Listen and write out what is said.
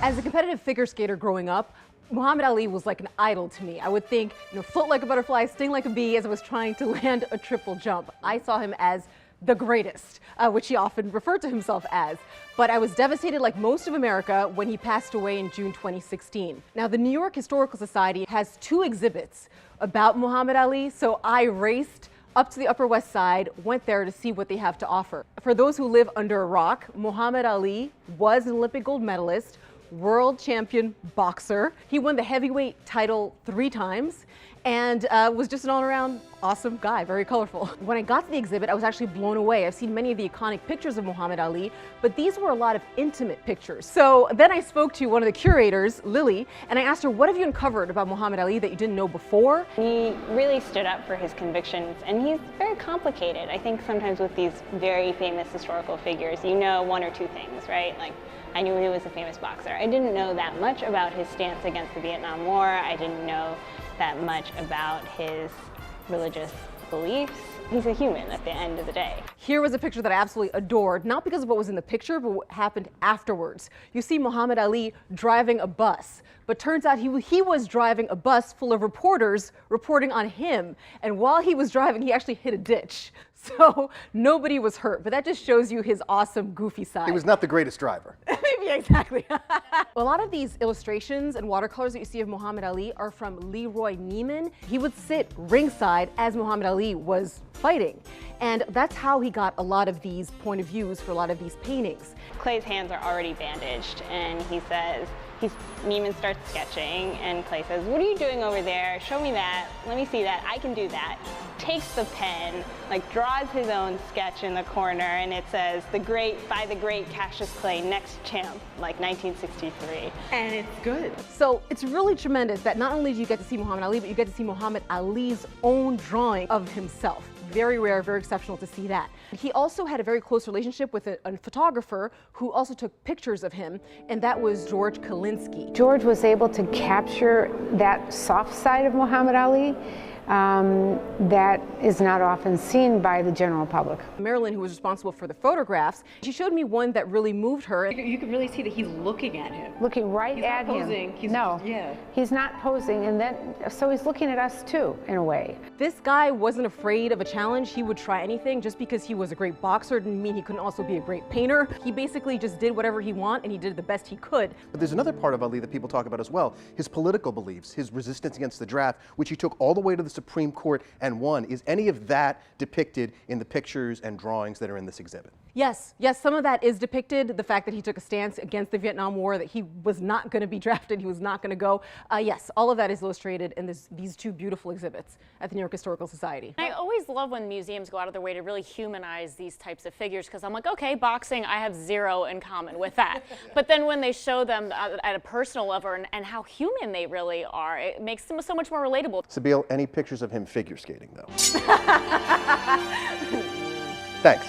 As a competitive figure skater growing up, Muhammad Ali was like an idol to me. I would think, float like a butterfly, sting like a bee as I was trying to land a triple jump. I saw him as the greatest, which he often referred to himself as. But I was devastated, like most of America, when he passed away in June 2016. Now, the New York Historical Society has 2 exhibits about Muhammad Ali, so I raced up to the Upper West Side, went there to see what they have to offer. For those who live under a rock, Muhammad Ali was an Olympic gold medalist, world champion boxer. He won the heavyweight title 3 times and was just an all-around awesome guy, very colorful. When I got to the exhibit, I was actually blown away. I've seen many of the iconic pictures of Muhammad Ali, but these were a lot of intimate pictures. So then I spoke to one of the curators, Lily, and I asked her, what have you uncovered about Muhammad Ali that you didn't know before? He really stood up for his convictions, and he's very complicated. I think sometimes with these very famous historical figures, you know 1 or 2 things, right? Like, I knew he was a famous boxer. I didn't know that much about his stance against the Vietnam War. I didn't know that much about his religious beliefs. He's a human at the end of the day. Here was a picture that I absolutely adored, not because of what was in the picture, but what happened afterwards. You see Muhammad Ali driving a bus, but turns out he was driving a bus full of reporters reporting on him. And while he was driving, he actually hit a ditch. So nobody was hurt, but that just shows you his awesome, goofy side. He was not the greatest driver. Maybe, exactly. A lot of these illustrations and watercolors that you see of Muhammad Ali are from Leroy Neiman. He would sit ringside as Muhammad Ali was fighting. And that's how he got a lot of these point of views for a lot of these paintings. Clay's hands are already bandaged, and he says, Neiman starts sketching, and Clay says, what are you doing over there? Show me that. Let me see that. I can do that. Takes the pen, draws his own sketch in the corner, and it says, by the great Cassius Clay, next champ, 1963. And it's good. So it's really tremendous that not only do you get to see Muhammad Ali, but you get to see Muhammad Ali's own drawing of himself. Very rare, very exceptional to see that. He also had a very close relationship with a photographer who also took pictures of him, and that was George Kalinsky. George was able to capture that soft side of Muhammad Ali that is not often seen by the general public. Marilyn, who was responsible for the photographs, she showed me one that really moved her. You can really see that he's looking at him. Looking right at him. He's not posing. He's not posing, and then so he's looking at us too, in a way. This guy wasn't afraid of a challenge. He would try anything. Just because he was a great boxer didn't mean he couldn't also be a great painter. He basically just did whatever he wanted, and he did the best he could. But there's another part of Ali that people talk about as well, his political beliefs, his resistance against the draft, which he took all the way to the Supreme Court and won. Is any of that depicted in the pictures and drawings that are in this exhibit? Yes, some of that is depicted. The fact that he took a stance against the Vietnam War, that he was not going to be drafted, he was not going to go. Yes, all of that is illustrated in these 2 beautiful exhibits at the New York Historical Society. I always love when museums go out of their way to really humanize these types of figures, because I'm like, okay, boxing, I have 0 in common with that. But then when they show them at a personal level and how human they really are, it makes them so much more relatable. Sabeel, any pictures of him figure skating, though? Thanks.